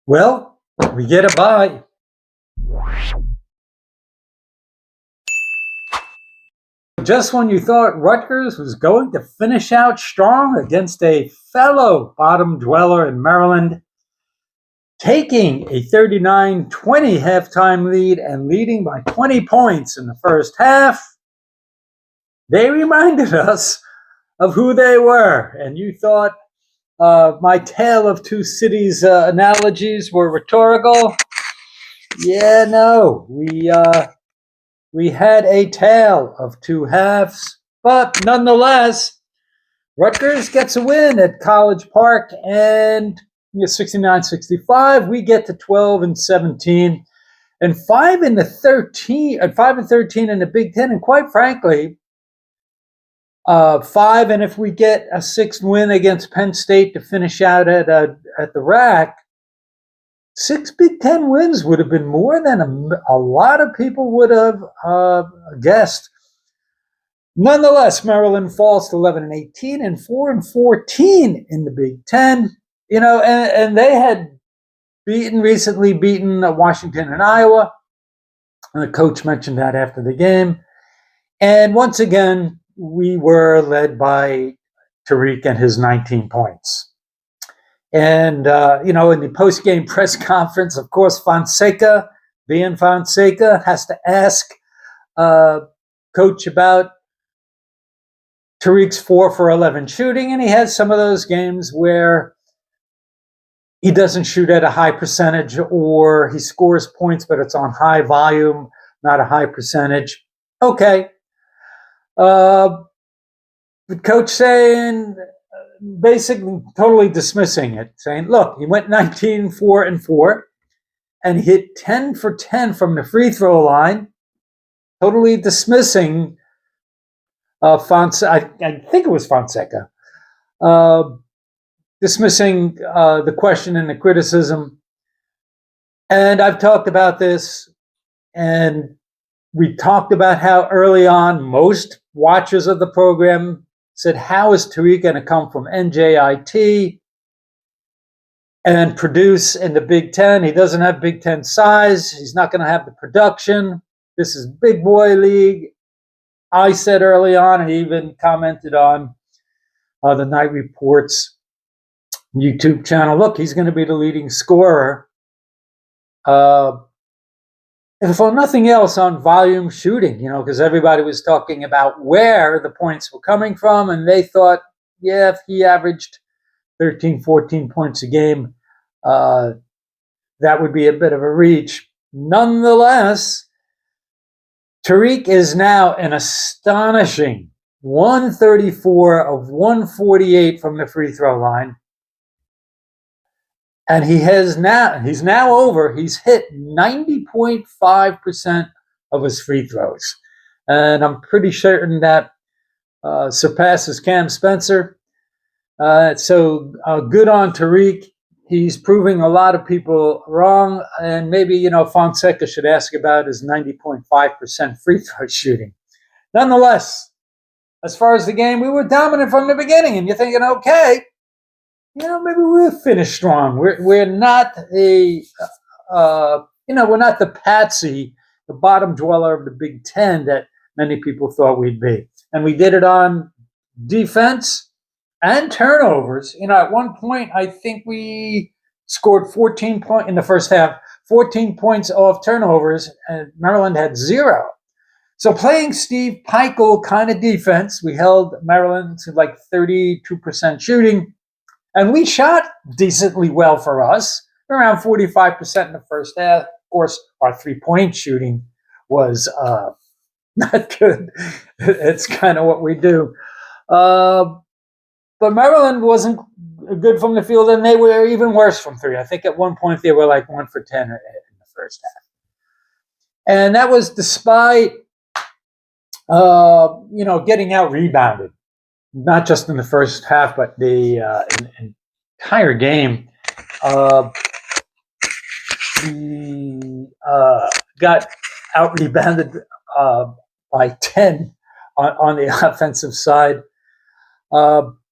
Well, we get a bye. Just when you thought Rutgers was going to finish out strong against a fellow bottom dweller in Maryland, taking a 39-20 halftime lead and leading by 20 points in the first half, they reminded us of who they were. And you thought my tale of two cities analogies were rhetorical. Yeah, no, we had a tale of two halves, but nonetheless, Rutgers gets a win at College Park, and 69-65. We get to 12-17, and 5-13 in the Big Ten, and quite frankly, 5. And if we get a sixth win against Penn State to finish out at the rack, 6 Big Ten wins would have been more than a lot of people would have guessed. Nonetheless, Maryland falls to 11-18 and 4-14 in the Big Ten. And they had recently beaten Washington and Iowa. And the coach mentioned that after the game. And once again, we were led by Tariq and his 19 points. And, in the post-game press conference, of course, Fonseca has to ask Coach about Tariq's 4 for 11 shooting. And he has some of those games where he doesn't shoot at a high percentage, or he scores points, but it's on high volume, not a high percentage. Okay. The coach saying, basically totally dismissing it, saying, look, he went 19-4-4 and hit 10 for 10 from the free throw line, totally dismissing I think it was Fonseca, dismissing the question and the criticism. And I've talked about this, and we talked about how early on most watchers of the program said, how is Tariq going to come from NJIT and produce in the Big Ten? He doesn't have Big Ten size. He's not going to have the production. This is big boy league. I said early on, and even commented on the Night Report's YouTube channel, look, he's going to be the leading scorer. If for nothing else, on volume shooting, because everybody was talking about where the points were coming from, and they thought, yeah, if he averaged 13, 14 points a game, that would be a bit of a reach. Nonetheless, Tariq is now an astonishing 134 of 148 from the free throw line. And he's hit 90.5% of his free throws. And I'm pretty certain that surpasses Cam Spencer. So good on Tariq. He's proving a lot of people wrong. And maybe, Fonseca should ask about his 90.5% free throw shooting. Nonetheless, as far as the game, we were dominant from the beginning. And you're thinking, okay, maybe we'll finish strong. We're not we're not the patsy, the bottom dweller of the Big Ten that many people thought we'd be. And we did it on defense and turnovers. At one point, I think we scored 14 points in the first half, 14 points off turnovers, and Maryland had 0. So playing Steve Pikiell kind of defense, we held Maryland to like 32% shooting. And we shot decently well for us, around 45% in the first half. Of course, our three-point shooting was not good. It's kind of what we do. But Maryland wasn't good from the field, and they were even worse from three. I think at one point they were like 1 for 10 in the first half. And that was despite, getting out-rebounded. Not just in the first half, but the entire game. We got out-rebounded by 10 on the offensive side.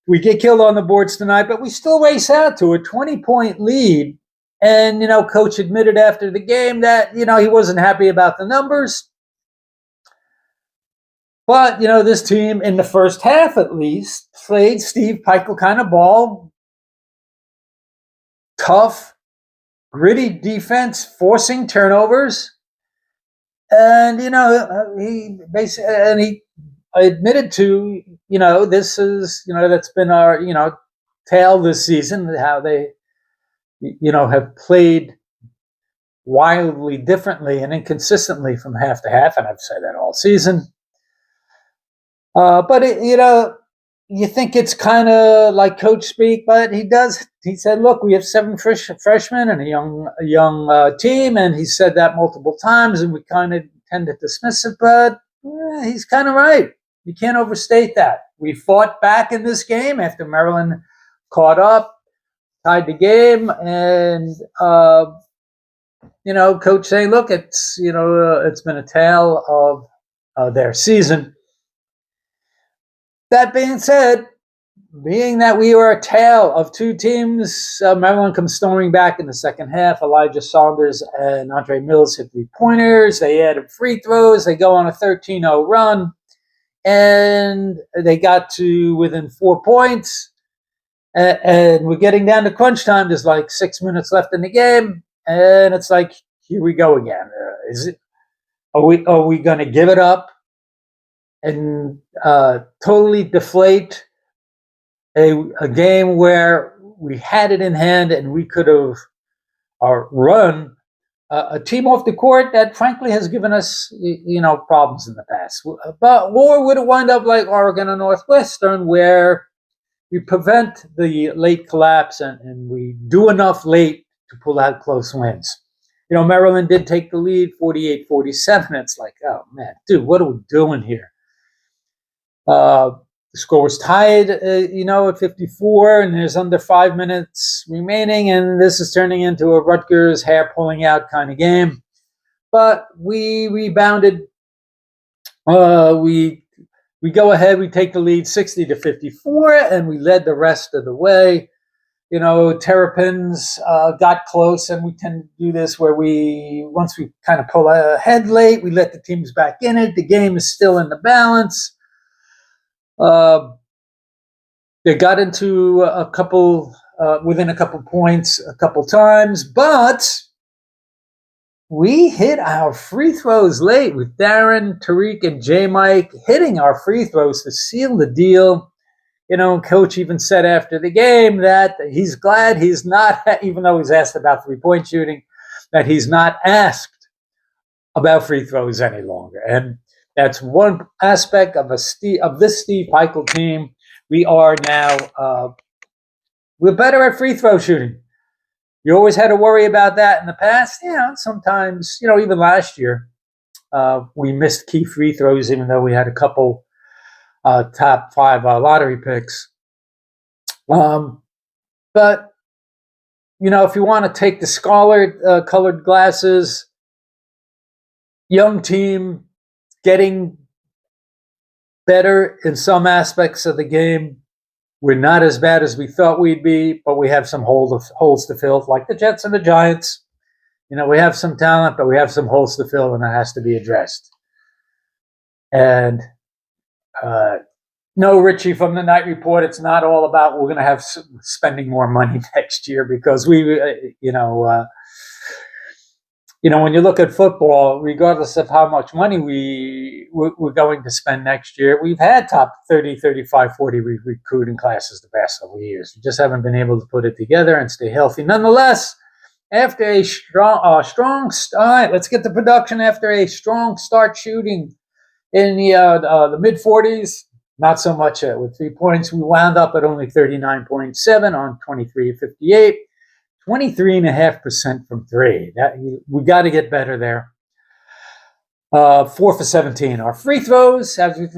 We get killed on the boards tonight, but we still race out to a 20-point lead And, coach admitted after the game that, he wasn't happy about the numbers. But, this team in the first half at least played Steve Pikiell kind of ball. Tough, gritty defense, forcing turnovers. And, he admitted to, this is, that's been our, tale this season, how they, have played wildly differently and inconsistently from half to half. And I've said that all season. But, you think it's kind of like coach speak, but he said, look, we have 7 freshmen and a young team. And he said that multiple times and we kind of tend to dismiss it, but he's kind of right. You can't overstate that. We fought back in this game after Maryland caught up, tied the game, and, coach saying, look, it's, it's been a tale of their season. That being said, being that we were a tale of 2 teams, Maryland comes storming back in the second half. Elijah Saunders and Andre Mills hit 3-pointers. They added free throws. They go on a 13-0 run. And they got to within 4 points. And we're getting down to crunch time. There's like 6 minutes left in the game. And it's like, here we go again. Are we going to give it up and totally deflate a game where we had it in hand and we could have run a team off the court that frankly has given us, problems in the past. Or would it wind up like Oregon and Northwestern, where we prevent the late collapse and we do enough late to pull out close wins. Maryland did take the lead 48-47. It's like, oh man, dude, what are we doing here? The score was tied, at 54, and there's under 5 minutes remaining, and this is turning into a Rutgers hair pulling out kind of game. But we rebounded. We go ahead. We take the lead 60-54, and we led the rest of the way. Terrapins got close, and we tend to do this where once we kind of pull ahead late, we let the teams back in it. The game is still in the balance. They got into within a couple points a couple times, but we hit our free throws late with Darren, Tariq, and J. Mike hitting our free throws to seal the deal. Coach even said after the game that he's glad he's not, even though he's asked about 3-point shooting, that he's not asked about free throws any longer. And that's one aspect of this Steve Pikiell team. We are now, we're better at free throw shooting. You always had to worry about that in the past. Sometimes, even last year, we missed key free throws, even though we had a couple top 5 lottery picks. But, if you want to take the colored glasses, young team, getting better in some aspects of the game. We're not as bad as we thought we'd be, but we have some holes to fill, like the Jets and the Giants. We have some talent, but we have some holes to fill, and that has to be addressed. And no, Richie, from the Night Report, it's not all about we're going to have spending more money next year, because when you look at football, regardless of how much money we're going to spend next year, we've had top 30, 35, 40 recruiting classes the past couple of years. We just haven't been able to put it together and stay healthy. Nonetheless, after a strong start, let's get the production. After a strong start shooting in the mid-40s, not so much with 3 points. We wound up at only 39.7 on 23-58. 23.5% from 3. We got to get better there. 4 for 17. Our free throws, as we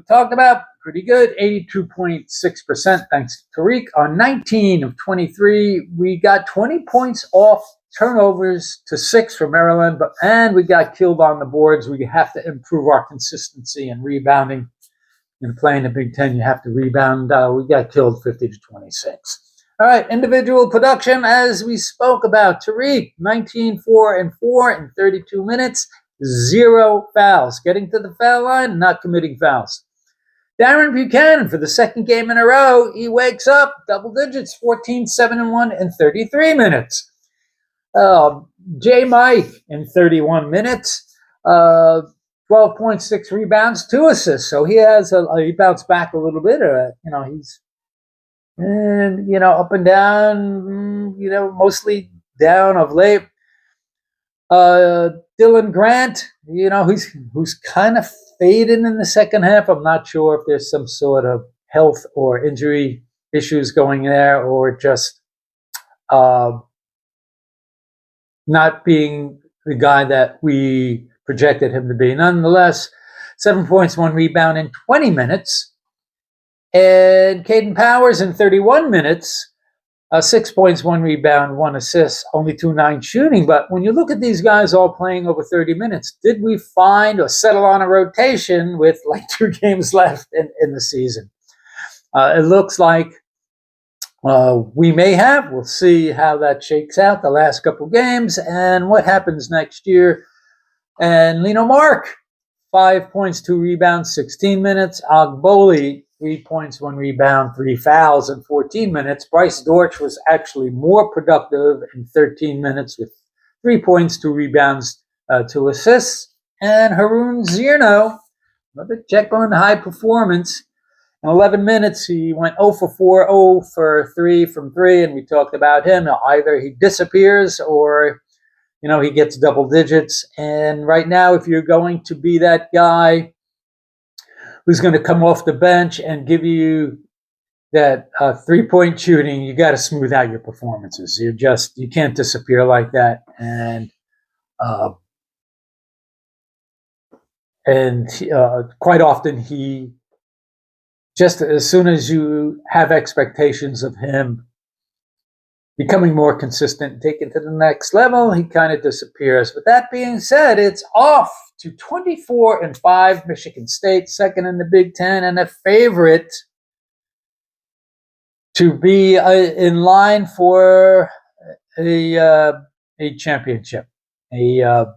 talked about, pretty good. 82.6%, thanks to Tariq. On 19 of 23, we got 20 points off turnovers to 6 for Maryland, and we got killed on the boards. We have to improve our consistency and rebounding. In playing the Big Ten, you have to rebound. We got killed 50-26. All right, individual production, as we spoke about. Tariq, 19, 4, and 4 in 32 minutes, 0 fouls. Getting to the foul line, not committing fouls. Darren Buchanan, for the second game in a row, he wakes up double digits, 14, 7, and 1 in 33 minutes. J. Mike in 31 minutes, 12.6 rebounds, 2 assists. So he he bounced back a little bit. He's up and down. Mostly down of late. Dylan Grant, who's kind of fading in the second half. I'm not sure if there's some sort of health or injury issues going there, or just not being the guy that we projected him to be. Nonetheless, 7 points, 1 rebound in 20 minutes. And Caden Powers in 31 minutes, 6 points, 1 rebound, 1 assist, only 2-9 shooting. But when you look at these guys all playing over 30 minutes, did we find or settle on a rotation with like 2 games left in the season? It looks like we may have. We'll see how that shakes out the last couple games and what happens next year. And Lino Mark, 5 points, 2 rebounds, 16 minutes. Agboli, 3 points, 1 rebound, 3 fouls in 14 minutes. Bryce Dortch was actually more productive in 13 minutes with 3 points, 2 rebounds, 2 assists. And Haroon Zierno, another Jekyll and Hyde performance. In 11 minutes, he went 0 for 4, 0 for 3 from 3, and we talked about him. Either he disappears or, he gets double digits. And right now, if you're going to be that guy who's going to come off the bench and give you that 3-point shooting, you got to smooth out your performances. You can't disappear like that. And quite often he, just as soon as you have expectations of him becoming more consistent, taken to the next level, he kind of disappears. With that being said, it's off to 24-5, Michigan State, second in the Big Ten, and a favorite to be in line for a championship. We are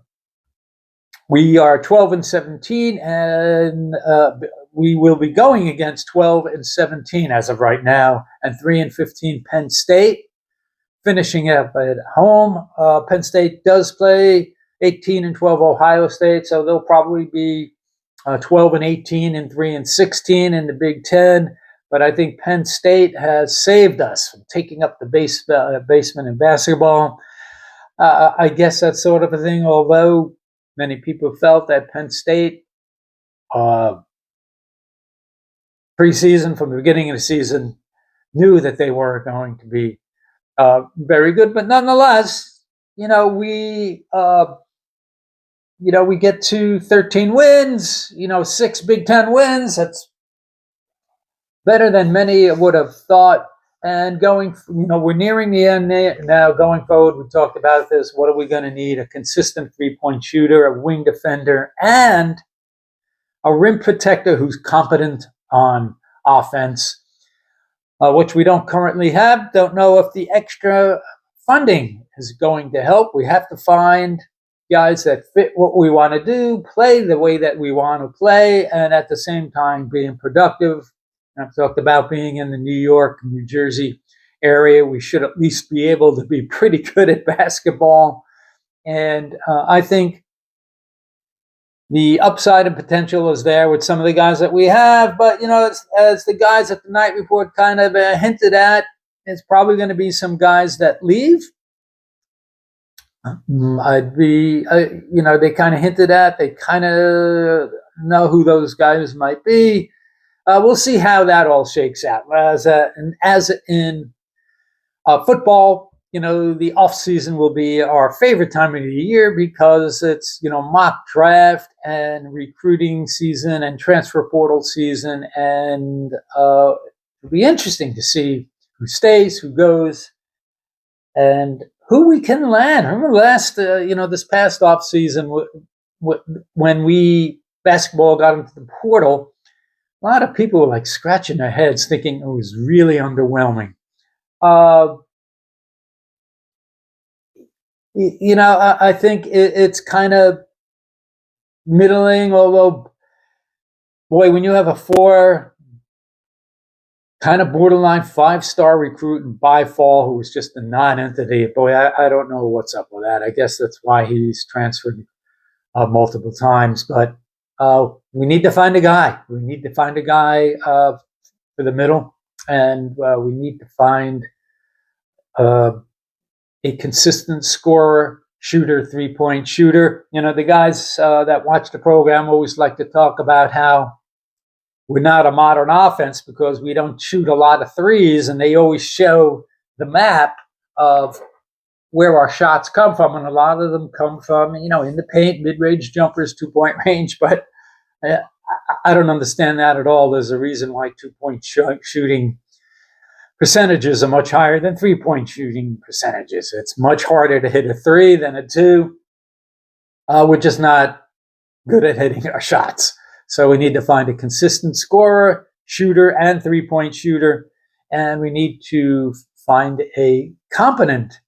12-17, and we will be going against 12-17 as of right now, and 3-15 Penn State, finishing up at home. Penn State does play 18-12 Ohio State, so they'll probably be 12-18 and 3-16 in the Big Ten. But I think Penn State has saved us from taking up the basement in basketball. I guess that's sort of a thing, although many people felt that Penn State preseason, from the beginning of the season, knew that they were going to be very good. But nonetheless, we get to 13 wins, 6 Big Ten wins. That's better than many would have thought. And we're nearing the end now. Going forward, we talked about this. What are we going to need? A consistent 3-point shooter, a wing defender, and a rim protector who's competent on offense, which we don't currently have. Don't know if the extra funding is going to help. We have to find guys that fit what we want to do, play the way that we want to play, and at the same time being productive. I've talked about being in the New York, New Jersey area. We should at least be able to be pretty good at basketball. And I think the upside and potential is there with some of the guys that we have. But, as the guys at the night report kind of hinted at, it's probably going to be some guys that leave. They kind of hinted at, they kind of know who those guys might be. We'll see how that all shakes out. As in football, the off season will be our favorite time of the year because it's, mock draft and recruiting season and transfer portal season. And it'll be interesting to see who stays, who goes, and who we can land. I remember this past off season when basketball got into the portal, a lot of people were like scratching their heads thinking it was really underwhelming. Uh, I think it's kind of middling, although, boy, when you have a 4 kind of borderline 5-star recruit in Byfall, who was just a non-entity, boy, I don't know what's up with that. I guess that's why he's transferred multiple times. But we need to find a guy. We need to find a guy for the middle, and we need to find a consistent scorer, shooter, 3-point shooter. The guys that watch the program always like to talk about how we're not a modern offense because we don't shoot a lot of threes, and they always show the map of where our shots come from, and a lot of them come from, in the paint, mid-range jumpers, 2-point range. But I don't understand that at all. There's a reason why 2-point shooting percentages are much higher than 3-point shooting percentages. It's much harder to hit a 3 than a 2. We're just not good at hitting our shots. So we need to find a consistent scorer, shooter, and 3-point shooter. And we need to find a competent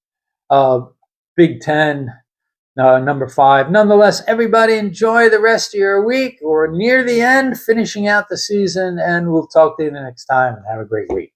Big Ten number 5. Nonetheless, everybody enjoy the rest of your week. We're near the end, finishing out the season, and we'll talk to you the next time, and have a great week.